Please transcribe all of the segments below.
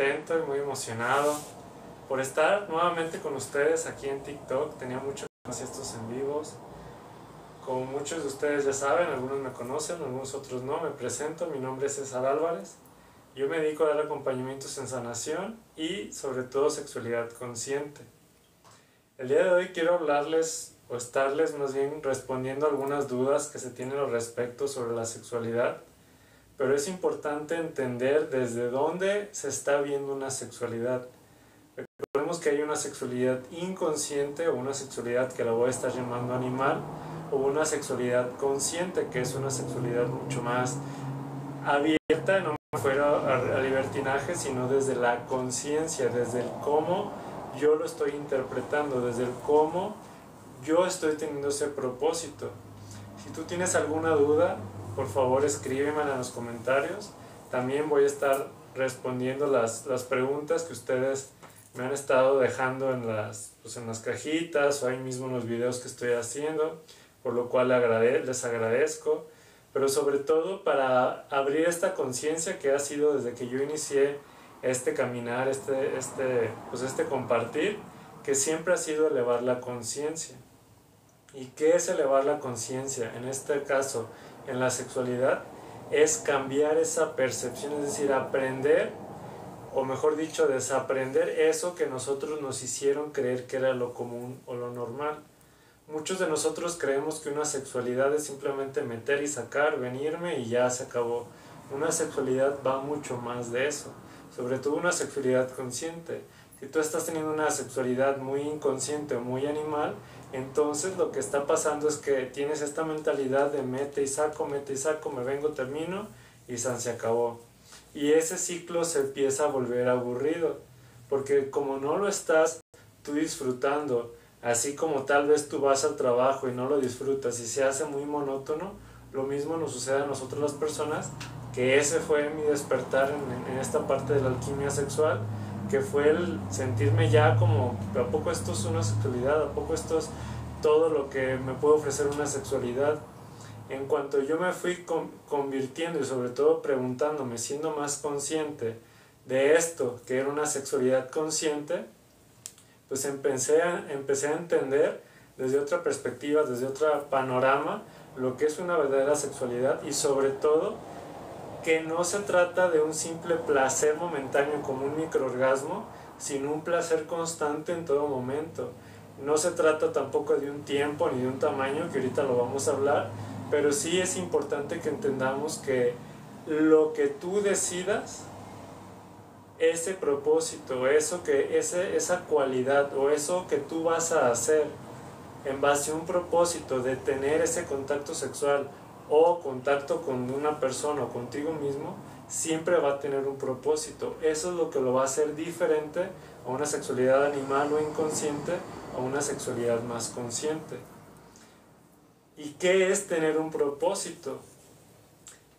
contento y muy emocionado por estar nuevamente con ustedes aquí en TikTok. Tenía mucho que no hacía estos en vivos. Como muchos de ustedes ya saben, algunos me conocen, algunos otros no. Me presento, mi nombre es César Álvarez. Yo me dedico a dar acompañamientos en sanación y sobre todo sexualidad consciente. El día de hoy quiero hablarles o estarles más bien respondiendo algunas dudas que se tienen al respecto sobre la sexualidad. Pero es importante entender desde dónde se está viendo una sexualidad. Recordemos que hay una sexualidad inconsciente o una sexualidad que la voy a estar llamando animal, o una sexualidad consciente que es una sexualidad mucho más abierta, no me fuera a libertinaje, sino desde la conciencia, desde el cómo yo lo estoy interpretando, desde el cómo yo estoy teniendo ese propósito. Si tú tienes alguna duda, por favor escríbeme en los comentarios. También voy a estar respondiendo las preguntas que ustedes me han estado dejando en las cajitas o ahí mismo en los videos que estoy haciendo, por lo cual les agradezco. Pero sobre todo para abrir esta conciencia que ha sido desde que yo inicié este caminar, este compartir, que siempre ha sido elevar la conciencia. ¿Y qué es elevar la conciencia? En este caso, en la sexualidad, es cambiar esa percepción, es decir, aprender, o mejor dicho, desaprender eso que nosotros nos hicieron creer que era lo común o lo normal. Muchos de nosotros creemos que una sexualidad es simplemente meter y sacar, venirme y ya se acabó. Una sexualidad va mucho más de eso, sobre todo una sexualidad consciente. Si tú estás teniendo una sexualidad muy inconsciente o muy animal, entonces lo que está pasando es que tienes esta mentalidad de mete y saco, me vengo, termino y se acabó. Y ese ciclo se empieza a volver aburrido, porque como no lo estás tú disfrutando, así como tal vez tú vas al trabajo y no lo disfrutas y se hace muy monótono, lo mismo nos sucede a nosotros las personas, que ese fue mi despertar en esta parte de la alquimia sexual, que fue el sentirme ya como, ¿a poco esto es una sexualidad? ¿A poco esto es todo lo que me puede ofrecer una sexualidad? En cuanto yo me fui convirtiendo y sobre todo preguntándome, siendo más consciente de esto, que era una sexualidad consciente, pues empecé a entender desde otra perspectiva, desde otro panorama, lo que es una verdadera sexualidad y sobre todo que no se trata de un simple placer momentáneo como un microorgasmo, sino un placer constante en todo momento. No se trata tampoco de un tiempo ni de un tamaño, que ahorita lo vamos a hablar, pero sí es importante que entendamos que lo que tú decidas, ese propósito, esa cualidad o eso que tú vas a hacer en base a un propósito de tener ese contacto sexual o contacto con una persona o contigo mismo, siempre va a tener un propósito. Eso es lo que lo va a hacer diferente a una sexualidad animal o inconsciente a una sexualidad más consciente. ¿Y qué es tener un propósito?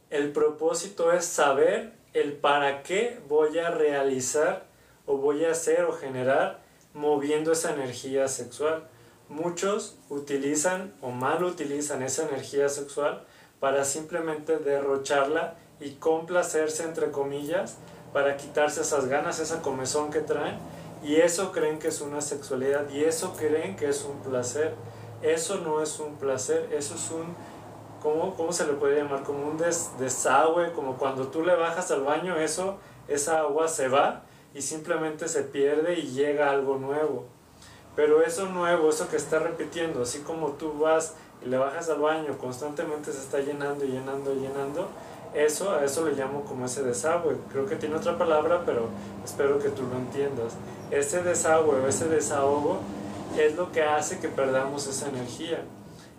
El propósito es saber el para qué voy a realizar o voy a hacer o generar moviendo esa energía sexual. Muchos utilizan o mal utilizan esa energía sexual para simplemente derrocharla y complacerse, entre comillas, para quitarse esas ganas, esa comezón que traen, y eso creen que es una sexualidad y eso creen que es un placer. Eso no es un placer, eso es un, ¿cómo se le puede llamar? Como un desagüe, como cuando tú le bajas al baño, esa agua se va y simplemente se pierde y llega algo nuevo. Pero eso nuevo, eso que está repitiendo, así como tú vas y le bajas al baño, constantemente se está llenando y llenando y llenando, a eso le llamo como ese desagüe. Creo que tiene otra palabra, pero espero que tú lo entiendas. Ese desagüe o ese desahogo es lo que hace que perdamos esa energía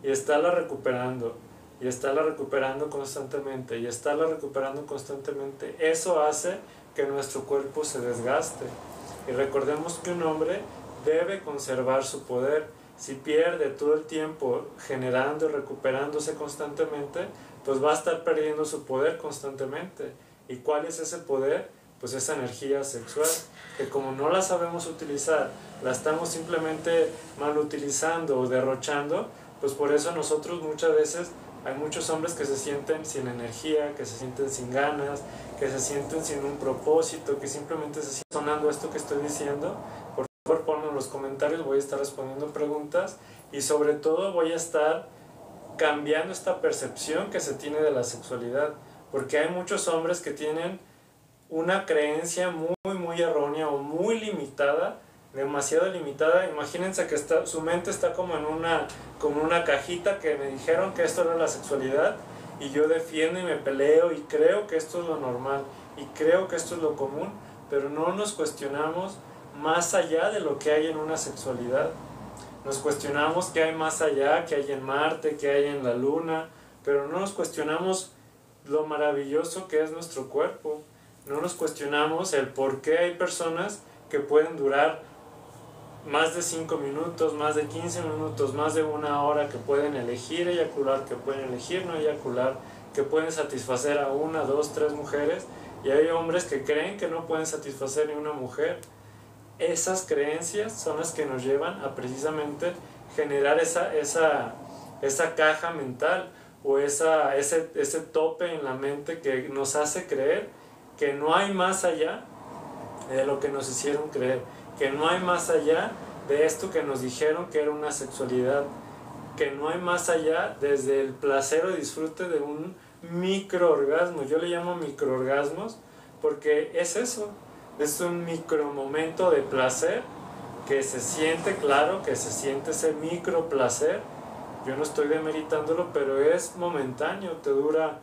y estarla recuperando constantemente y estarla recuperando constantemente. Eso hace que nuestro cuerpo se desgaste. Y recordemos que un hombre debe conservar su poder. Si pierde todo el tiempo generando y recuperándose constantemente, pues va a estar perdiendo su poder constantemente. ¿Y cuál es ese poder? Pues esa energía sexual, que como no la sabemos utilizar, la estamos simplemente mal utilizando o derrochando, pues por eso nosotros muchas veces Hay muchos hombres que se sienten sin energía, que se sienten sin ganas, que se sienten sin un propósito, que simplemente se sienten sonando esto que estoy diciendo. Por favor, ponlo en los comentarios, voy a estar respondiendo preguntas y sobre todo voy a estar cambiando esta percepción que se tiene de la sexualidad, porque hay muchos hombres que tienen una creencia muy errónea o muy limitada, demasiado limitada. Imagínense que su mente está como en una cajita que me dijeron que esto era la sexualidad y yo defiendo y me peleo y creo que esto es lo normal y creo que esto es lo común, pero no nos cuestionamos más allá de lo que hay en una sexualidad. Nos cuestionamos qué hay más allá, qué hay en Marte, qué hay en la Luna, pero no nos cuestionamos lo maravilloso que es nuestro cuerpo. No nos cuestionamos el por qué hay personas que pueden durar más de 5 minutos, más de 15 minutos, más de 1 hora, que pueden elegir eyacular, que pueden elegir no eyacular, que pueden satisfacer a 1, 2, 3 mujeres, y hay hombres que creen que no pueden satisfacer ni una mujer. Esas creencias son las que nos llevan a precisamente generar esa caja mental o ese tope en la mente que nos hace creer que no hay más allá de lo que nos hicieron creer, que no hay más allá de esto que nos dijeron que era una sexualidad, que no hay más allá desde el placer o disfrute de un microorgasmo. Yo le llamo microorgasmos porque es eso, es un micromomento de placer que se siente, claro, que se siente ese micro placer. Yo no estoy demeritándolo, pero es momentáneo, te dura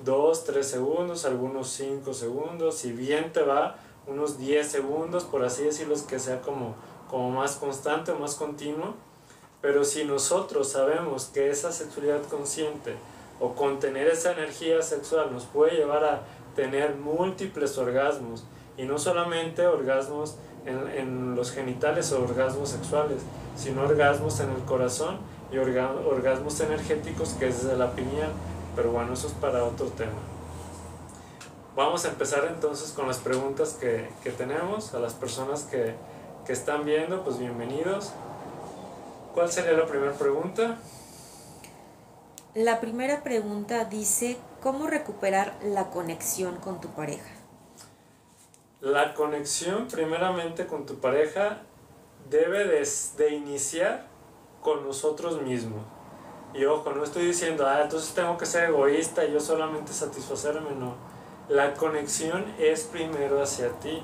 2, 3 segundos, algunos 5 segundos, si bien te va unos 10 segundos, por así decirlo, es que sea como más constante o más continuo. Pero si nosotros sabemos que esa sexualidad consciente o contener esa energía sexual nos puede llevar a tener múltiples orgasmos, y no solamente orgasmos en los genitales o orgasmos sexuales, sino orgasmos en el corazón y orgasmos energéticos, que es desde la pineal. Pero bueno, eso es para otro tema. Vamos a empezar entonces con las preguntas que tenemos. A las personas que están viendo, pues bienvenidos. ¿Cuál sería la primera pregunta? La primera pregunta dice, ¿cómo recuperar la conexión con tu pareja? La conexión primeramente con tu pareja debe de iniciar con nosotros mismos. Y ojo, no estoy diciendo, entonces tengo que ser egoísta y yo solamente satisfacerme, no. La conexión es primero hacia ti.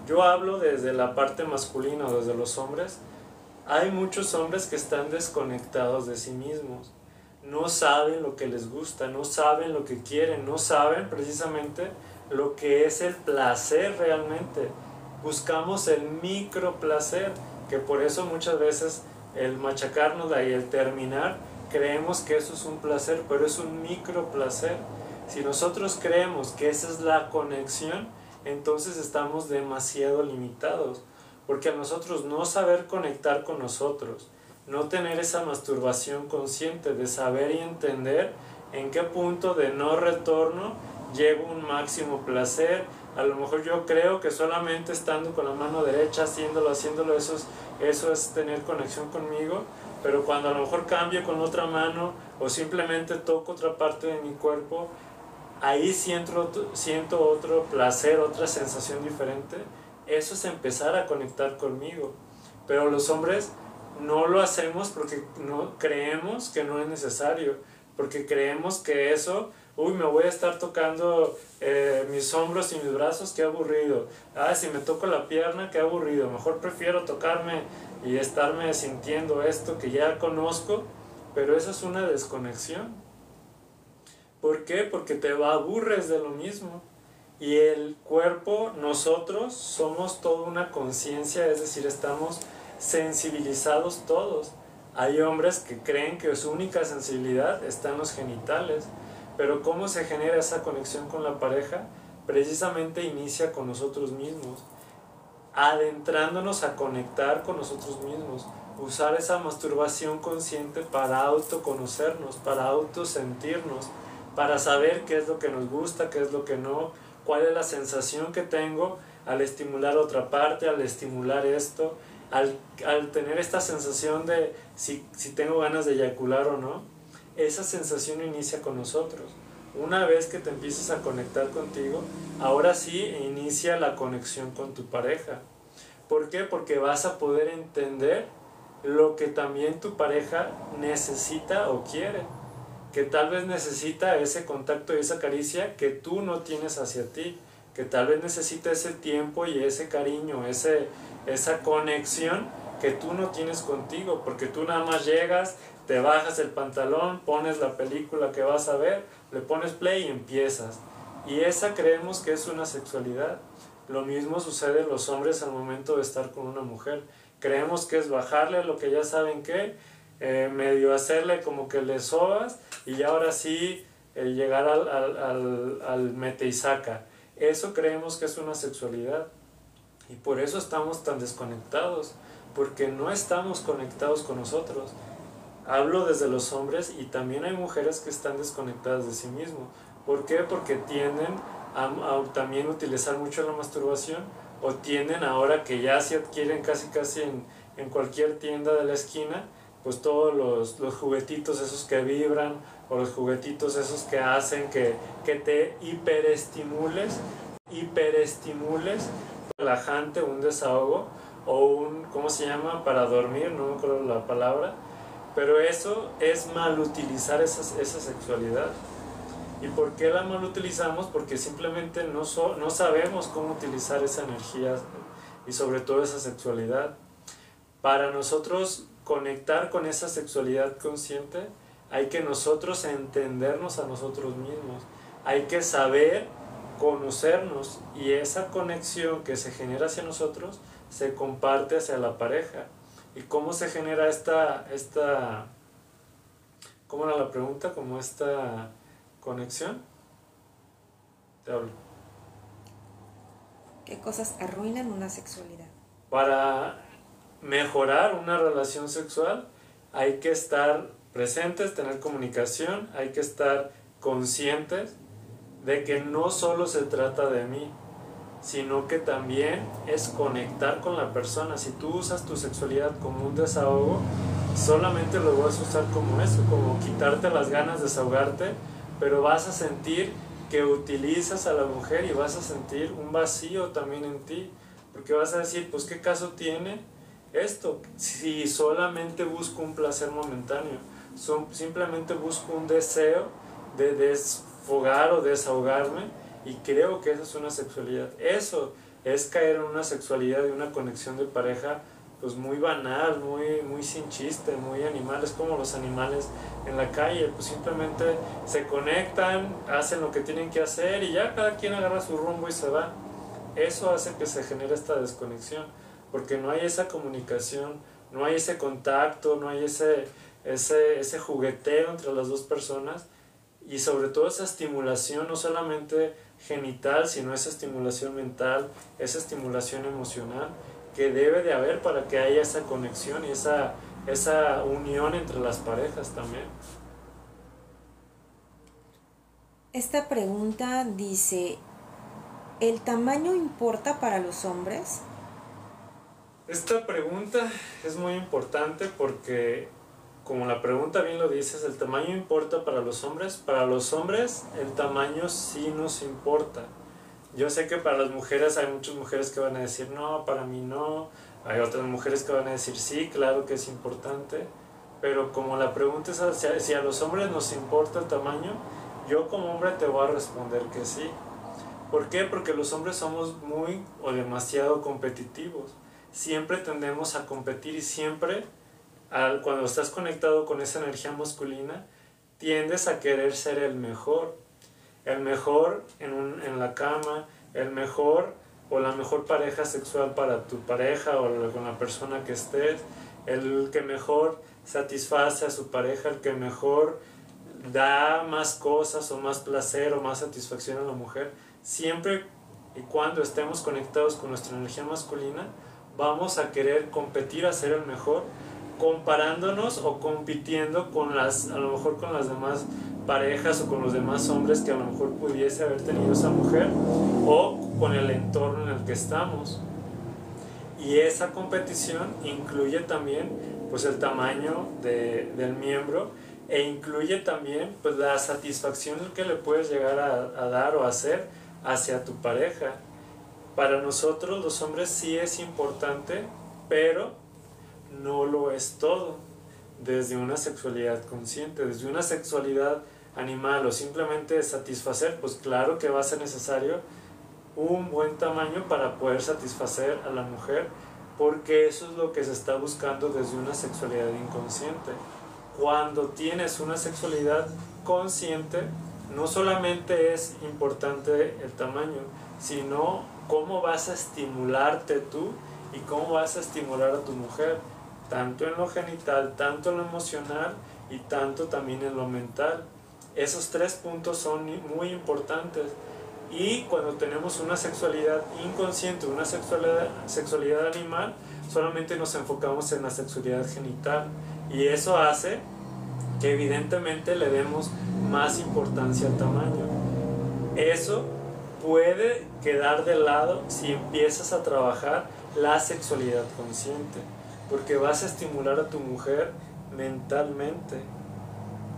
Yo hablo desde la parte masculina o desde los hombres. Hay muchos hombres que están desconectados de sí mismos. No saben lo que les gusta, no saben lo que quieren, no saben precisamente lo que es el placer realmente. Buscamos el micro placer, que por eso muchas veces el machacarnos y el terminar, creemos que eso es un placer, pero es un micro placer. Si nosotros creemos que esa es la conexión, entonces estamos demasiado limitados, porque a nosotros no saber conectar con nosotros, no tener esa masturbación consciente de saber y entender en qué punto de no retorno llego a un máximo placer. A lo mejor yo creo que solamente estando con la mano derecha, haciéndolo, eso es tener conexión conmigo, pero cuando a lo mejor cambio con otra mano o simplemente toco otra parte de mi cuerpo, ahí siento otro placer, otra sensación diferente. Eso es empezar a conectar conmigo. Pero los hombres no lo hacemos porque no creemos que no es necesario, porque creemos que eso, me voy a estar tocando mis hombros y mis brazos, qué aburrido. Si me toco la pierna, qué aburrido. Mejor prefiero tocarme y estarme sintiendo esto que ya conozco, pero eso es una desconexión. ¿Por qué? Porque te aburres de lo mismo. Y el cuerpo, nosotros somos toda una conciencia, es decir, estamos sensibilizados todos. Hay hombres que creen que su única sensibilidad está en los genitales, pero ¿cómo se genera esa conexión con la pareja? Precisamente inicia con nosotros mismos, adentrándonos a conectar con nosotros mismos, usar esa masturbación consciente para autoconocernos, para autosentirnos, para saber qué es lo que nos gusta, qué es lo que no, cuál es la sensación que tengo al estimular otra parte, al estimular esto, al tener esta sensación de si tengo ganas de eyacular o no. esa sensación inicia con nosotros. Una vez que te empiezas a conectar contigo, ahora sí inicia la conexión con tu pareja. ¿Por qué? Porque vas a poder entender lo que también tu pareja necesita o quiere. Que tal vez necesita ese contacto y esa caricia que tú no tienes hacia ti. Que tal vez necesita ese tiempo y ese cariño, esa conexión que tú no tienes contigo. Porque tú nada más llegas, te bajas el pantalón, pones la película que vas a ver, le pones play y empiezas. Y esa creemos que es una sexualidad. Lo mismo sucede en los hombres al momento de estar con una mujer. Creemos que es bajarle lo que ya saben que, medio hacerle como que le sobas y ya ahora sí llegar al mete y saca. Eso creemos que es una sexualidad. Y por eso estamos tan desconectados, porque no estamos conectados con nosotros. Hablo desde los hombres y también hay mujeres que están desconectadas de sí mismos. ¿Por qué? Porque tienden a también utilizar mucho la masturbación, o tienden ahora que ya se adquieren casi en cualquier tienda de la esquina, pues todos los juguetitos esos que vibran, o los juguetitos esos que hacen que te hiperestimules, relajante, un desahogo, o un, ¿cómo se llama? Para dormir, no me acuerdo la palabra, pero eso es mal utilizar esa sexualidad. ¿Y por qué la mal utilizamos? Porque simplemente no sabemos cómo utilizar esa energía y sobre todo esa sexualidad. Para nosotros conectar con esa sexualidad consciente, hay que nosotros entendernos a nosotros mismos. Hay que saber conocernos, y esa conexión que se genera hacia nosotros se comparte hacia la pareja. ¿Y cómo se genera ¿cómo era la pregunta? ¿Cómo esta conexión? Te hablo. ¿Qué cosas arruinan una sexualidad? Para mejorar una relación sexual hay que estar presentes, tener comunicación, hay que estar conscientes de que no solo se trata de mí, sino que también es conectar con la persona. Si tú usas tu sexualidad como un desahogo, solamente lo vas a usar como eso, como quitarte las ganas, desahogarte, pero vas a sentir que utilizas a la mujer y vas a sentir un vacío también en ti, porque vas a decir, pues qué caso tiene esto si solamente busco un placer momentáneo, simplemente busco un deseo de desfogar o desahogarme, y creo que eso es una sexualidad. Eso es caer en una sexualidad y una conexión de pareja pues muy banal, muy sin chiste, muy animal. Es como los animales en la calle, pues simplemente se conectan, hacen lo que tienen que hacer y ya cada quien agarra su rumbo y se va. Eso hace que se genere esta desconexión, porque no hay esa comunicación, no hay ese contacto, no hay ese jugueteo entre las dos personas, y sobre todo esa estimulación no solamente genital, sino esa estimulación mental, esa estimulación emocional que debe de haber para que haya esa conexión y esa unión entre las parejas también. Esta pregunta dice, ¿el tamaño importa para los hombres? Esta pregunta es muy importante porque, como la pregunta bien lo dices, ¿el tamaño importa para los hombres? Para los hombres el tamaño sí nos importa. Yo sé que para las mujeres hay muchas mujeres que van a decir no, para mí no. Hay otras mujeres que van a decir sí, claro que es importante. Pero como la pregunta es si a los hombres nos importa el tamaño, yo como hombre te voy a responder que sí. ¿Por qué? Porque los hombres somos muy o demasiado competitivos. Siempre tendemos a competir y siempre, cuando estás conectado con esa energía masculina, tiendes a querer ser el mejor en la cama, el mejor o la mejor pareja sexual para tu pareja o con la persona que estés, el que mejor satisface a su pareja, el que mejor da más cosas o más placer o más satisfacción a la mujer. Siempre y cuando estemos conectados con nuestra energía masculina, vamos a querer competir a ser el mejor, comparándonos o compitiendo con a lo mejor con las demás parejas o con los demás hombres que a lo mejor pudiese haber tenido esa mujer, o con el entorno en el que estamos. Y esa competición incluye también pues el tamaño del miembro, e incluye también pues la satisfacción que le puedes llegar a dar o hacer hacia tu pareja. Para nosotros los hombres sí es importante, pero no lo es todo. Desde una sexualidad consciente, desde una sexualidad animal o simplemente satisfacer, pues claro que va a ser necesario un buen tamaño para poder satisfacer a la mujer, porque eso es lo que se está buscando desde una sexualidad inconsciente. Cuando tienes una sexualidad consciente, no solamente es importante el tamaño, sino cómo vas a estimularte tú y cómo vas a estimular a tu mujer, tanto en lo genital, tanto en lo emocional y tanto también en lo mental. Esos 3 puntos son muy importantes. Y cuando tenemos una sexualidad inconsciente, una sexualidad animal, solamente nos enfocamos en la sexualidad genital. Y eso hace que evidentemente le demos más importancia al tamaño. Eso puede quedar de lado si empiezas a trabajar la sexualidad consciente, porque vas a estimular a tu mujer mentalmente,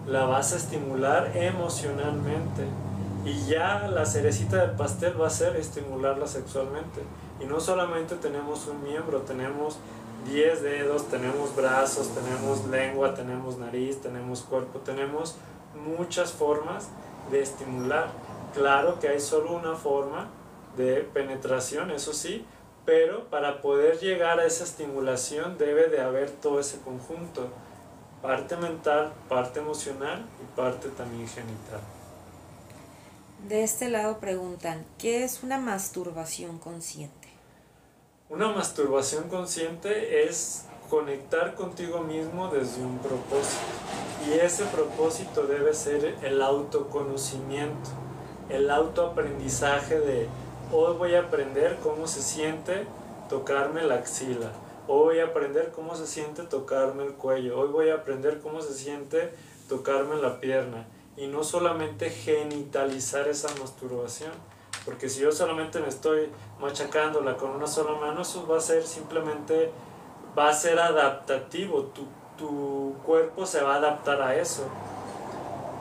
la vas a estimular emocionalmente, y ya la cerecita del pastel va a ser estimularla sexualmente. Y no solamente tenemos un miembro, tenemos 10 dedos, tenemos brazos, tenemos lengua, tenemos nariz, tenemos cuerpo, tenemos muchas formas de estimular. Claro que hay solo una forma de penetración, eso sí, pero para poder llegar a esa estimulación debe de haber todo ese conjunto, parte mental, parte emocional y parte también genital. De este lado preguntan, ¿qué es una masturbación consciente? Una masturbación consciente es conectar contigo mismo desde un propósito, y ese propósito debe ser el autoconocimiento, el autoaprendizaje de hoy voy a aprender cómo se siente tocarme la axila, hoy voy a aprender cómo se siente tocarme el cuello, hoy voy a aprender cómo se siente tocarme la pierna, y no solamente genitalizar esa masturbación, porque si yo solamente me estoy machacándola con una sola mano, eso va a ser simplemente, va a ser adaptativo, tu cuerpo se va a adaptar a eso.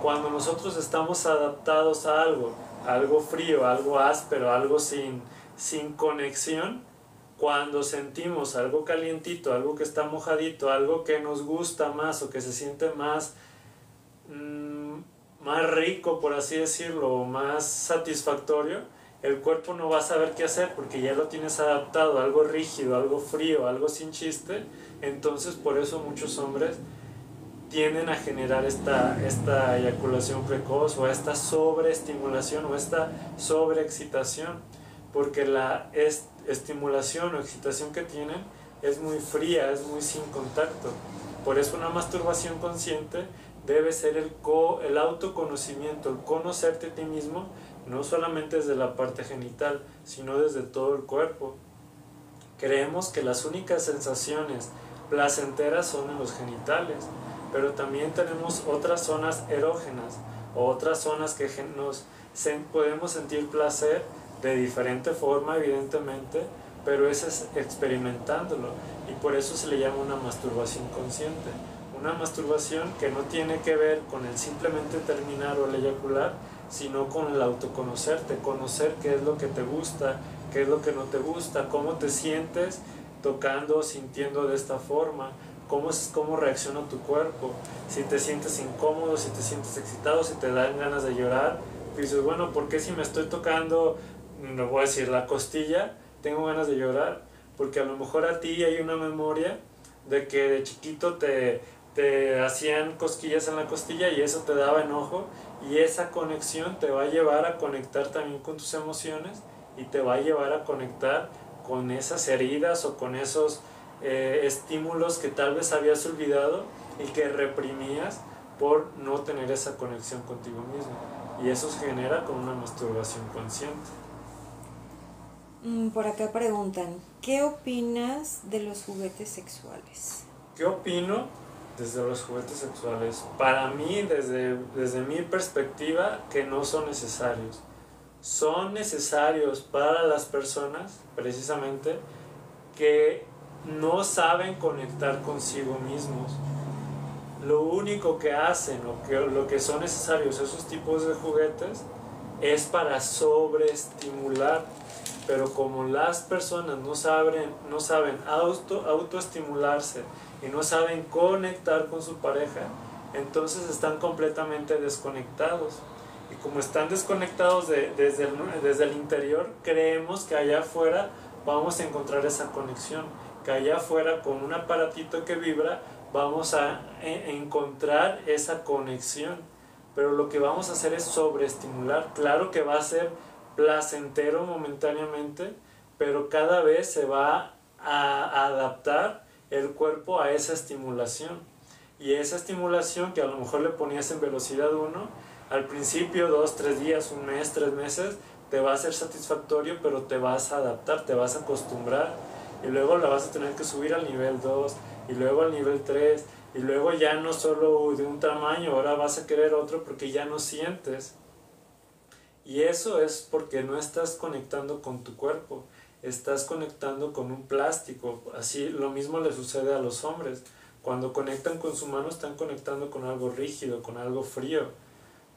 Cuando nosotros estamos adaptados a algo frío, algo áspero, algo sin conexión, cuando sentimos algo calientito, algo que está mojadito, algo que nos gusta más o que se siente más rico, por así decirlo, más satisfactorio, el cuerpo no va a saber qué hacer porque ya lo tienes adaptado a algo rígido, algo frío, algo sin chiste. Entonces por eso muchos hombres tienden a generar esta eyaculación precoz o esta sobreestimulación o esta sobreexcitación, porque la estimulación o excitación que tienen es muy fría, es muy sin contacto. Por eso una masturbación consciente debe ser el autoconocimiento, el conocerte a ti mismo, no solamente desde la parte genital, sino desde todo el cuerpo. Creemos que las únicas sensaciones placenteras son en los genitales, pero también tenemos otras zonas erógenas, o otras zonas que podemos sentir placer de diferente forma, evidentemente, pero eso es experimentándolo, y por eso se le llama una masturbación consciente. Una masturbación que no tiene que ver con el simplemente terminar o el eyacular, sino con el autoconocerte, conocer qué es lo que te gusta, qué es lo que no te gusta, cómo te sientes tocando o sintiendo de esta forma, cómo reacciona tu cuerpo, si te sientes incómodo, si te sientes excitado, si te dan ganas de llorar. Y dices, bueno, ¿por qué si me estoy tocando, no voy a decir la costilla, tengo ganas de llorar? Porque a lo mejor a ti hay una memoria de que de chiquito te hacían cosquillas en la costilla y eso te daba enojo, y esa conexión te va a llevar a conectar también con tus emociones y te va a llevar a conectar con esas heridas o con esos estímulos que tal vez habías olvidado y que reprimías por no tener esa conexión contigo mismo, y eso se genera con una masturbación consciente. Por acá preguntan, ¿qué opinas de los juguetes sexuales? ¿Qué opino desde los juguetes sexuales? Para mí, desde mi perspectiva, que no son necesarios. Son necesarios para las personas, precisamente, que no saben conectar consigo mismos. lo único que hacen o que lo que son necesarios esos tipos de juguetes es para sobreestimular. Pero como las personas no saben autoestimularse y no saben conectar con su pareja, entonces están completamente desconectados. Y como están desconectados desde el interior, creemos que allá afuera vamos a encontrar esa conexión, que allá afuera con un aparatito que vibra vamos a encontrar esa conexión. Pero lo que vamos a hacer es sobreestimular. Claro que va a ser placentero momentáneamente, pero cada vez se va a adaptar el cuerpo a esa estimulación. Y esa estimulación que a lo mejor le ponías en velocidad 1, al principio 2, 3 días, un mes, 3 meses, te va a ser satisfactorio, pero te vas a adaptar, te vas a acostumbrar. Y luego la vas a tener que subir al nivel 2, y luego al nivel 3, y luego ya no solo de un tamaño, ahora vas a querer otro porque ya no sientes. Y eso es porque no estás conectando con tu cuerpo, estás conectando con un plástico. Así lo mismo le sucede a los hombres. Cuando conectan con su mano están conectando con algo rígido, con algo frío.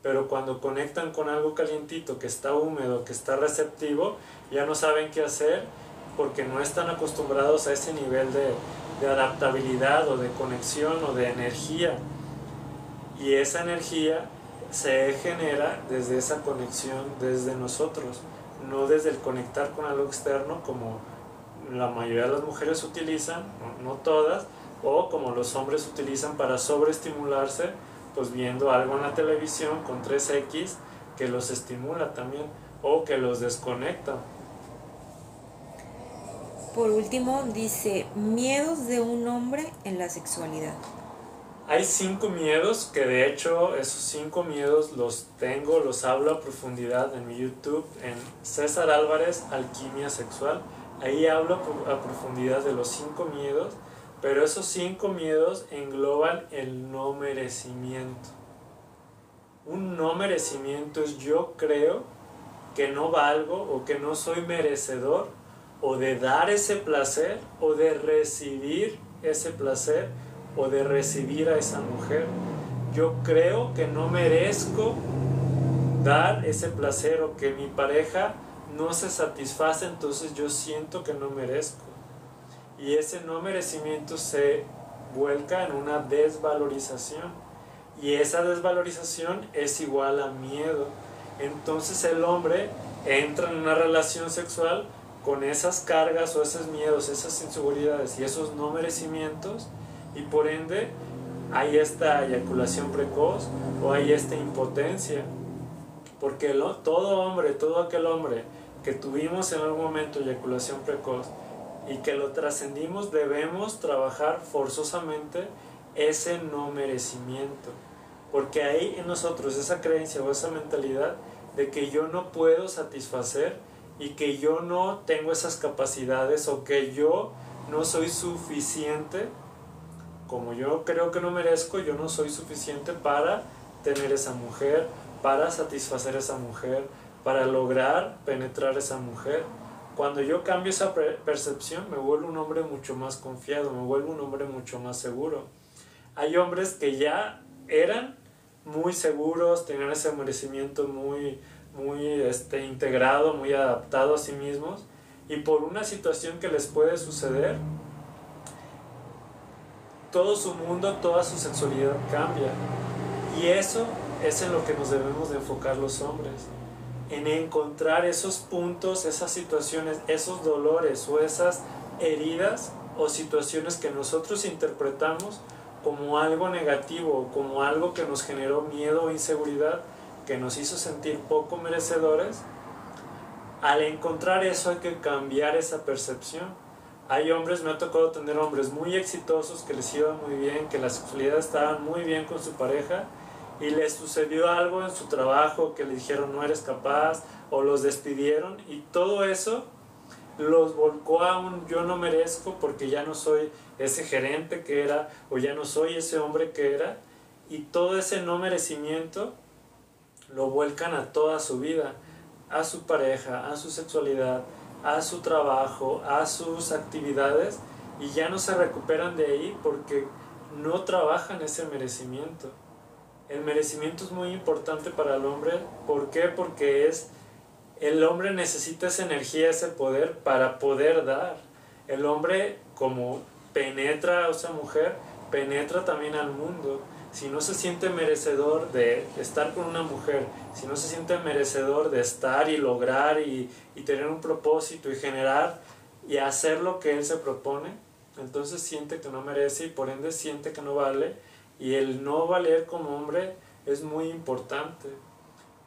Pero cuando conectan con algo calientito, que está húmedo, que está receptivo, ya no saben qué hacer porque no están acostumbrados a ese nivel de adaptabilidad o de conexión o de energía. Y esa energía se genera desde esa conexión desde nosotros, no desde el conectar con algo externo como la mayoría de las mujeres utilizan, no todas, o como los hombres utilizan para sobreestimularse, pues viendo algo en la televisión con 3X que los estimula también o que los desconecta. Por último, dice, miedos de un hombre en la sexualidad. Hay 5 miedos que de hecho esos 5 miedos los hablo a profundidad en mi YouTube, en César Álvarez, Alquimia Sexual. Ahí hablo a profundidad de los 5 miedos, pero esos 5 miedos engloban el no merecimiento. Un no merecimiento es yo creo que no valgo o que no soy merecedor o de dar ese placer o de recibir ese placer o de recibir a esa mujer. Yo creo que no merezco dar ese placer o que mi pareja no se satisface, entonces yo siento que no merezco. Y ese no merecimiento se vuelca en una desvalorización. Y esa desvalorización es igual a miedo. Entonces el hombre entra en una relación sexual con esas cargas o esos miedos, esas inseguridades y esos no merecimientos, y por ende hay esta eyaculación precoz o hay esta impotencia, porque todo aquel hombre que tuvimos en algún momento eyaculación precoz y que lo trascendimos, debemos trabajar forzosamente ese no merecimiento, porque hay en nosotros esa creencia o esa mentalidad de que yo no puedo satisfacer y que yo no tengo esas capacidades o que yo no soy suficiente. Como yo creo que no merezco, yo no soy suficiente para tener esa mujer, para satisfacer a esa mujer, para lograr penetrar a esa mujer. Cuando yo cambio esa percepción, me vuelvo un hombre mucho más confiado, me vuelvo un hombre mucho más seguro. Hay hombres que ya eran muy seguros, tenían ese merecimiento muy integrado, muy adaptado a sí mismos, y por una situación que les puede suceder, todo su mundo, toda su sexualidad cambia. Y eso es en lo que nos debemos de enfocar los hombres, en encontrar esos puntos, esas situaciones, esos dolores o esas heridas o situaciones que nosotros interpretamos como algo negativo, como algo que nos generó miedo o inseguridad, que nos hizo sentir poco merecedores. Al encontrar eso hay que cambiar esa percepción. Hay hombres, me ha tocado tener hombres muy exitosos que les iba muy bien, que la sexualidad estaba muy bien con su pareja, y les sucedió algo en su trabajo que le dijeron no eres capaz o los despidieron, y todo eso los volcó a un yo no merezco porque ya no soy ese gerente que era o ya no soy ese hombre que era, y todo ese no merecimiento lo vuelcan a toda su vida, a su pareja, a su sexualidad, a su trabajo, a sus actividades, y ya no se recuperan de ahí porque no trabajan ese merecimiento. El merecimiento es muy importante para el hombre. ¿Por qué? Porque el hombre necesita esa energía, ese poder para poder dar. El hombre, como penetra a esa mujer, penetra también al mundo. Si no se siente merecedor de estar con una mujer, si no se siente merecedor de estar y lograr y tener un propósito y generar y hacer lo que él se propone, entonces siente que no merece y por ende siente que no vale. Y el no valer como hombre es muy importante,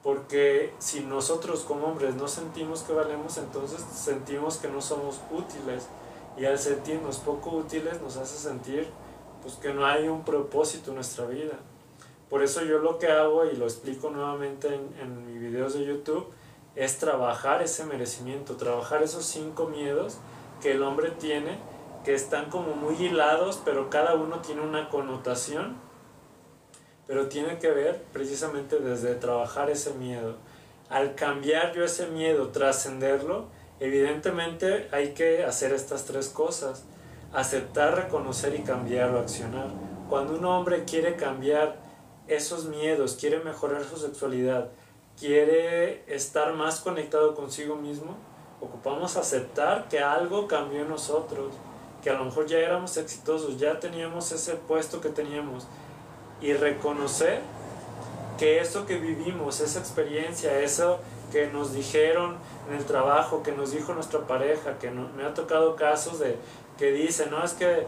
porque si nosotros como hombres no sentimos que valemos, entonces sentimos que no somos útiles, y al sentirnos poco útiles nos hace sentir pues que no hay un propósito en nuestra vida. Por eso yo lo que hago, y lo explico nuevamente en mis videos de YouTube, es trabajar ese merecimiento, trabajar esos 5 miedos que el hombre tiene, que están como muy hilados, pero cada uno tiene una connotación, pero tiene que ver precisamente desde trabajar ese miedo. Al cambiar yo ese miedo, trascenderlo, evidentemente hay que hacer estas 3 cosas: aceptar, reconocer y cambiar o accionar. Cuando un hombre quiere cambiar esos miedos, quiere mejorar su sexualidad, quiere estar más conectado consigo mismo, ocupamos aceptar que algo cambió en nosotros, que a lo mejor ya éramos exitosos, ya teníamos ese puesto que teníamos, y reconocer que eso que vivimos, esa experiencia, eso que nos dijeron en el trabajo, que nos dijo nuestra pareja, que me ha tocado casos de que dicen, no, es que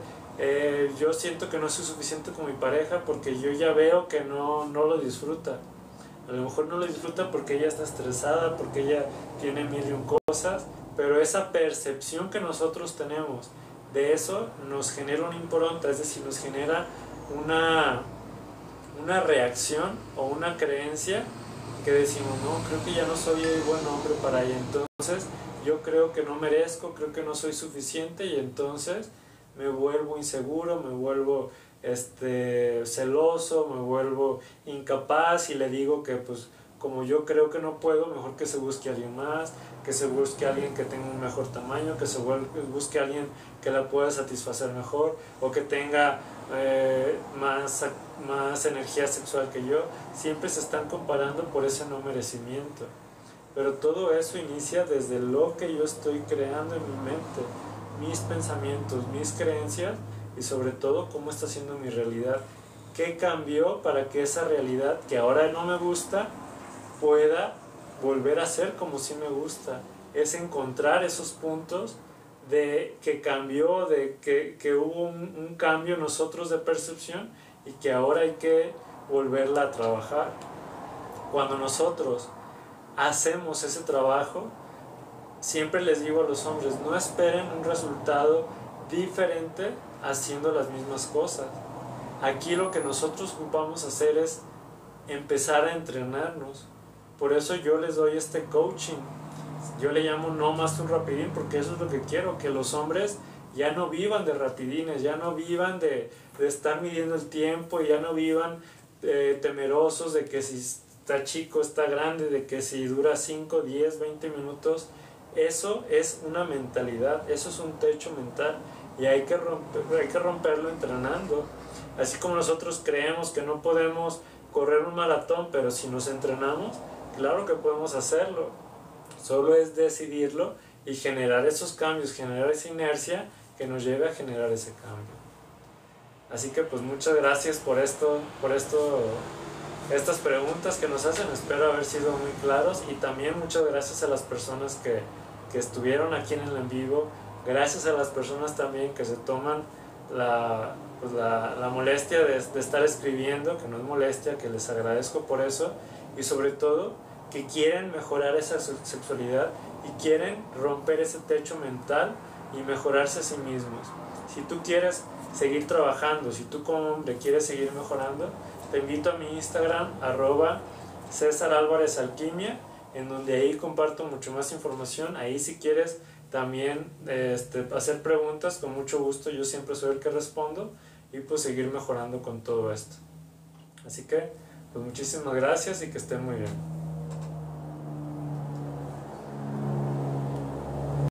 yo siento que no soy suficiente con mi pareja porque yo ya veo que no lo disfruta. A lo mejor no lo disfruta porque ella está estresada, porque ella tiene mil y un cosas, pero esa percepción que nosotros tenemos de eso nos genera una impronta, es decir, nos genera una reacción o una creencia que decimos, no, creo que ya no soy el buen hombre para ella, entonces yo creo que no merezco, creo que no soy suficiente, y entonces me vuelvo inseguro, me vuelvo celoso, me vuelvo incapaz, y le digo que pues como yo creo que no puedo, mejor que se busque a alguien más, que se busque a alguien que tenga un mejor tamaño, que se busque a alguien que la pueda satisfacer mejor, o que tenga más energía sexual que yo. Siempre se están comparando por ese no merecimiento, pero todo eso inicia desde lo que yo estoy creando en mi mente, mis pensamientos, mis creencias, y sobre todo cómo está siendo mi realidad, qué cambió para que esa realidad que ahora no me gusta pueda volver a ser como si me gusta. Es encontrar esos puntos de que cambió, de que hubo un cambio en nosotros de percepción, y que ahora hay que volverla a trabajar. Cuando nosotros hacemos ese trabajo, siempre les digo a los hombres, no esperen un resultado diferente haciendo las mismas cosas. Aquí lo que nosotros ocupamos hacer es empezar a entrenarnos. Por eso yo les doy este coaching. Yo le llamo no más un rapidín, porque eso es lo que quiero, que los hombres ya no vivan de rapidines, ya no vivan de estar midiendo el tiempo, ya no vivan temerosos de que si está chico, está grande, de que si dura 5, 10, 20 minutos. Eso es una mentalidad, eso es un techo mental, y hay que romperlo entrenando. Así como nosotros creemos que no podemos correr un maratón, pero si nos entrenamos, claro que podemos hacerlo. Solo es decidirlo y generar esos cambios, generar esa inercia que nos lleve a generar ese cambio. Así que pues muchas gracias por estas preguntas que nos hacen. Espero haber sido muy claros, y también muchas gracias a las personas que estuvieron aquí en el en vivo. Gracias a las personas también que se toman la molestia de estar escribiendo, que no es molestia, que les agradezco por eso, y sobre todo que quieren mejorar esa sexualidad y quieren romper ese techo mental y mejorarse a sí mismos. Si tú quieres seguir trabajando, si tú como hombre quieres seguir mejorando, te invito a mi Instagram, @CésarAlvarezAlquimia, en donde ahí comparto mucho más información. Ahí si quieres también hacer preguntas, con mucho gusto, yo siempre soy el que respondo, y pues seguir mejorando con todo esto. Así que pues muchísimas gracias y que estén muy bien.